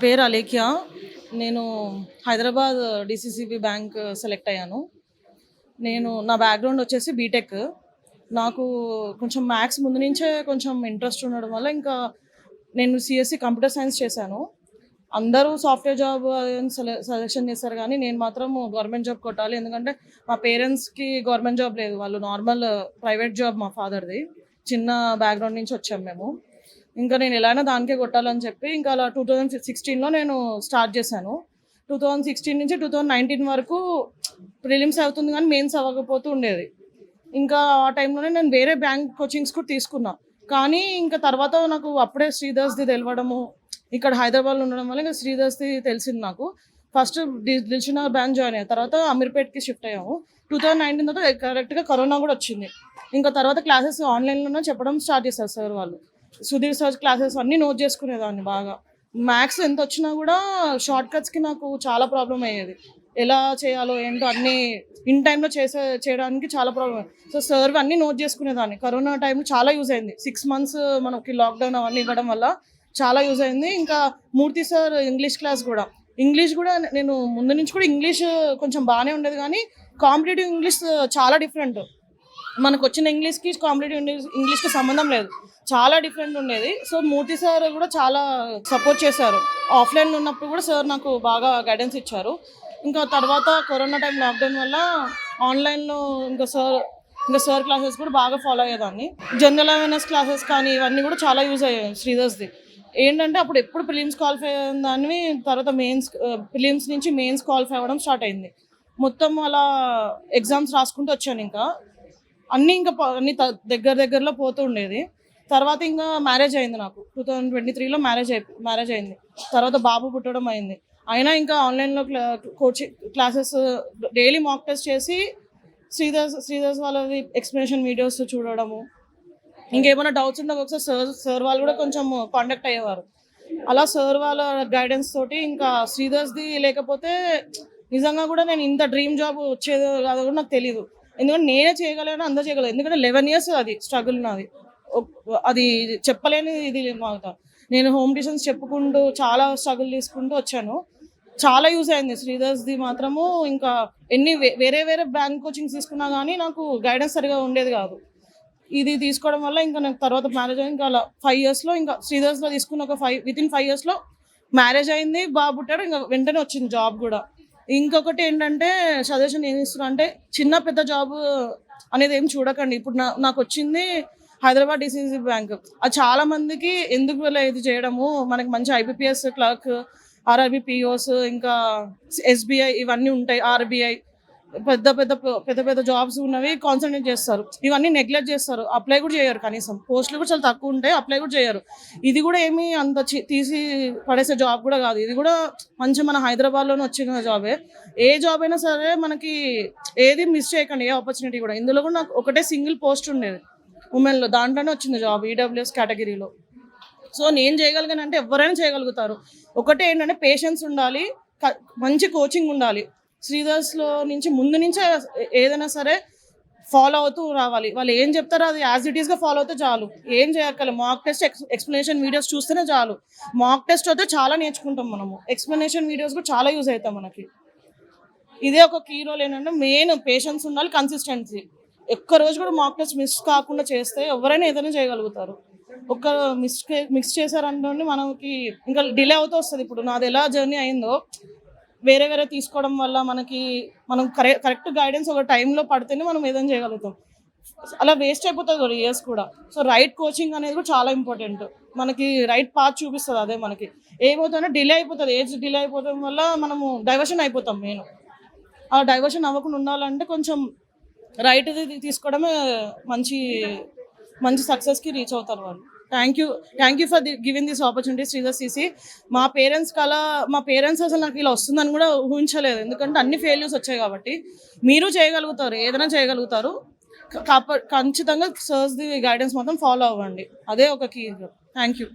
నా పేరు అలేఖ్య. నేను హైదరాబాద్ డీసీసీబీ బ్యాంక్ సెలెక్ట్ అయ్యాను. నా బ్యాక్‌గ్రౌండ్ వచ్చేసి బీటెక్. నాకు కొంచెం మ్యాథ్స్ ముందు నుంచే కొంచెం ఇంట్రెస్ట్ ఉండడం వల్ల ఇంకా నేను సీఎస్‌సి కంప్యూటర్ సైన్స్ చేశాను. అందరూ సాఫ్ట్‌వేర్ జాబ్ అని సజెషన్ చేస్తారు కానీ నేను మాత్రం గవర్నమెంట్ జాబ్ కొట్టాలి. ఎందుకంటే మా పేరెంట్స్‌కి గవర్నమెంట్ జాబ్ లేదు. వాళ్ళు నార్మల్ ప్రైవేట్ జాబ్ మా ఫాదర్‌ది. చిన్న బ్యాక్‌గ్రౌండ్ నుంచి వచ్చాము మేము. ఇంకా నేను ఎలాగైనా దానికే కొట్టాలని చెప్పి ఇంకా అలా 2016లో నేను స్టార్ట్ చేశాను. 2016 నుంచి 2019 వరకు ప్రిలిమ్స్ అవుతుంది కానీ మెయిన్స్ అవ్వకపోతూ ఉండేది. ఇంకా ఆ టైంలోనే నేను వేరే బ్యాంక్ కోచింగ్స్ కూడా తీసుకున్నా. కానీ ఇంకా తర్వాత నాకు అప్పుడే శ్రీధర్స్‌ది తెలవడము, ఇక్కడ హైదరాబాద్లో ఉండడం వల్ల ఇంకా శ్రీధర్స్‌ది తెలిసింది నాకు. ఫస్ట్ దిల్‌సుఖ్‌నగర్ బ్రాంచ్ జాయిన్ అయ్యా. తర్వాత అమీర్పేట్‌కి షిఫ్ట్ అయ్యాము. 2019 తర్వాత కరెక్ట్‌గా కరోనా కూడా వచ్చింది. ఇంకా తర్వాత క్లాసెస్ ఆన్లైన్‌లోనే చెప్పడం స్టార్ట్ చేశారు సార్ వాళ్ళు. సుధీర్ సార్ క్లాసెస్ అన్నీ నోట్ చేసుకునేదాన్ని బాగా. మ్యాథ్స్ ఎంత వచ్చినా కూడా షార్ట్ కట్స్‌కి నాకు చాలా ప్రాబ్లమ్ అయ్యేది. ఎలా చేయాలో ఏంటో అన్నీ ఇన్ టైంలో చేయడానికి చాలా ప్రాబ్లమ్. సో సార్‌వి అన్నీ నోట్ చేసుకునేదాన్ని. కరోనా టైంలో చాలా యూజ్ అయింది. 6 మంత్స్ మనకి లాక్డౌన్ అవన్నీ ఇవ్వడం వల్ల చాలా యూజ్ అయింది. ఇంకా మూర్తి సార్ ఇంగ్లీష్ క్లాస్ కూడా. ఇంగ్లీష్ కూడా నేను ముందు నుంచి కూడా ఇంగ్లీష్ కొంచెం బాగానే ఉండేది కానీ కాంపిటేటివ్ ఇంగ్లీష్ చాలా డిఫరెంట్. మనకు వచ్చిన ఇంగ్లీష్‌కి కాంపిటేటివ్ ఇంగ్లీష్‌కి సంబంధం లేదు. చాలా డిఫరెంట్ ఉండేది. సో మూర్తి సార్ కూడా చాలా సపోర్ట్ చేశారు. ఆఫ్లైన్లో ఉన్నప్పుడు కూడా సార్ నాకు బాగా గైడెన్స్ ఇచ్చారు. ఇంకా తర్వాత కరోనా టైం లాక్డౌన్ వల్ల ఆన్లైన్లో ఇంకా సార్ క్లాసెస్ కూడా బాగా ఫాలో అయ్యేదాన్ని. జనరల్ అవేర్నెస్ క్లాసెస్ కానీ ఇవన్నీ కూడా చాలా యూజ్ అయ్యాయి శ్రీధర్స్‌ది. ఏంటంటే అప్పుడు ఎప్పుడు ప్రిలిమ్స్ క్వాలిఫై అయిన దాన్ని తర్వాత ప్రిలిమ్స్ నుంచి మెయిన్స్ క్వాలిఫై అవ్వడం స్టార్ట్ అయింది. మొత్తం అలా ఎగ్జామ్స్ రాసుకుంటూ వచ్చాను. ఇంకా అన్నీ దగ్గరలో పోతూ ఉండేది. తర్వాత ఇంకా మ్యారేజ్ అయింది నాకు. 2023లో మ్యారేజ్ అయింది. తర్వాత బాబు పుట్టడం అయింది. అయినా ఇంకా ఆన్లైన్లో coaching classes daily mock test చేసి శ్రీధర్స్ వాళ్ళది ఎక్స్ప్లెనేషన్ వీడియోస్ చూడడము, ఇంకేమైనా డౌట్స్ ఉంటే ఒకసారి సార్ వాళ్ళు కూడా కొంచెం కాంటాక్ట్ అయ్యేవారు. అలా సార్ వాళ్ళ గైడెన్స్ తోటి ఇంకా శ్రీధర్స్ది లేకపోతే నిజంగా కూడా నేను ఇంత డ్రీమ్ జాబ్ వచ్చేది కాదు కూడా నాకు తెలీదు. ఎందుకంటే నేనే చేయగలను, అందరూ చేయగలరు. ఎందుకంటే 11 years అది స్ట్రగుల్ నాది. అది చెప్పలేని ఇది మాట. నేను హోమ్ ట్యూషన్స్ చెప్పుకుంటూ చాలా స్ట్రగుల్ తీసుకుంటూ వచ్చాను. చాలా యూజ్ అయింది శ్రీధర్స్‌ది మాత్రము. ఇంకా వేరే బ్యాంక్ కోచింగ్స్ తీసుకున్నా కానీ నాకు గైడెన్స్ సరిగా ఉండేది కాదు. ఇది తీసుకోవడం వల్ల ఇంకా నాకు తర్వాత మ్యారేజ్ అయింది. ఇంకా అలా 5 yearsలో ఇంకా శ్రీధర్స్‌లో తీసుకున్న వితిన్ 5 yearsలో మ్యారేజ్ అయింది, బాబు పుట్టాడు. ఇంకా వెంటనే వచ్చింది జాబ్ కూడా. ఇంకొకటి ఏంటంటే సజెషన్ ఏమి ఇస్తున్నా అంటే చిన్న పెద్ద జాబ్ అనేది ఏం చూడకండి. ఇప్పుడు నాకు వచ్చింది హైదరాబాద్ డీసీసీ బ్యాంక్. అది చాలా మందికి ఎందుకు ఇది చేయడము, మనకి మంచి ఐబీపీఎస్ క్లర్క్, ఆర్ఆర్బీ పిఓస్, ఇంకా ఎస్బీఐ ఇవన్నీ ఉంటాయి, ఆర్బీఐ పెద్ద జాబ్స్ ఉన్నవి కాన్సన్ట్రేట్ చేస్తారు. ఇవన్నీ నెగ్లెక్ట్ చేస్తారు. అప్లై కూడా చేయరు. కనీసం పోస్టులు కూడా చాలా తక్కువ ఉంటాయి, అప్లై కూడా చేయరు. ఇది కూడా ఏమీ అంత తీసి పడేసే జాబ్ కూడా కాదు. ఇది కూడా మంచి మన హైదరాబాద్లోనే వచ్చిన జాబే. ఏ జాబ్ అయినా సరే మనకి ఏది మిస్ చేయకండి, ఏ ఆపర్చునిటీ కూడా. ఇందులో కూడా నాకు ఒకటే సింగిల్ పోస్ట్ ఉండేది ఉమెన్లో, దాంట్లోనే వచ్చింది జాబ్, ఈడబ్ల్యూఎస్ కేటగిరీలో. సో నేను చేయగలిగానంటే ఎవరైనా చేయగలుగుతారు. ఒకటే ఏంటంటే పేషెన్స్ ఉండాలి, మంచి కోచింగ్ ఉండాలి. శ్రీధర్స్లో నుంచి ముందు నుంచే ఏదైనా సరే ఫాలో అవుతూ రావాలి. వాళ్ళు ఏం చెప్తారో అది యాజ్ ఇట్ ఈస్గా ఫాలో అవుతే చాలు. ఏం చేయక్కర్లేదు. మాక్ టెస్ట్ ఎక్స్ప్లెనేషన్ వీడియోస్ చూస్తేనే చాలు. మాక్ టెస్ట్ అయితే చాలా నేర్చుకుంటాం మనము. ఎక్స్ప్లెనేషన్ వీడియోస్ కూడా చాలా యూజ్ అవుతాం మనకి. ఇదే ఒక కీ రోల్ ఏంటంటే మెయిన్ పేషెన్స్ ఉండాలి, కన్సిస్టెన్సీ. ఒక్క రోజు కూడా మాక్ టెస్ట్ మిస్ కాకుండా చేస్తే ఎవరైనా ఏదైనా చేయగలుగుతారు. ఒక మిక్స్ చేశారంటే మనకి ఇంకా డిలే అవుతూ వస్తుంది. ఇప్పుడు నాది ఎలా జర్నీ అయిందో వేరే తీసుకోవడం వల్ల మనం కరెక్ట్ గైడెన్స్ ఒక టైంలో పడితేనే మనం ఏదైనా చేయగలుగుతాం. అలా వేస్ట్ అయిపోతుంది కూడా ఇయర్స్ కూడా. సో రైట్ కోచింగ్ అనేది కూడా చాలా ఇంపార్టెంట్. మనకి రైట్ పాత్ చూపిస్తుంది. అదే మనకి ఏమవుతుందంటే డిలే అయిపోతుంది. ఏజ్ డిలే అయిపోవడం వల్ల మనము డైవర్షన్ అయిపోతాం. మెయిన్ ఆ డైవర్షన్ అవ్వకుండా ఉండాలంటే కొంచెం రైట్ది తీసుకోవడమే మంచి సక్సెస్కి రీచ్ అవుతారు వాళ్ళు. Thank you for giving this opportunity Sridhar CC. మా పేరెంట్స్ అసలు నాకు ఇలా వస్తుందని కూడా ఊహించలేదు. ఎందుకంటే అన్ని ఫెయిల్యూర్స్ వచ్చాయి కాబట్టి. మీరు చేయగలుగుతారు, ఏదైనా చేయగలుగుతారు. ఖచ్చితంగా సర్స్‌ది గైడెన్స్ మాత్రం ఫాలో అవ్వండి. అదే ఒక కీ. Thank you.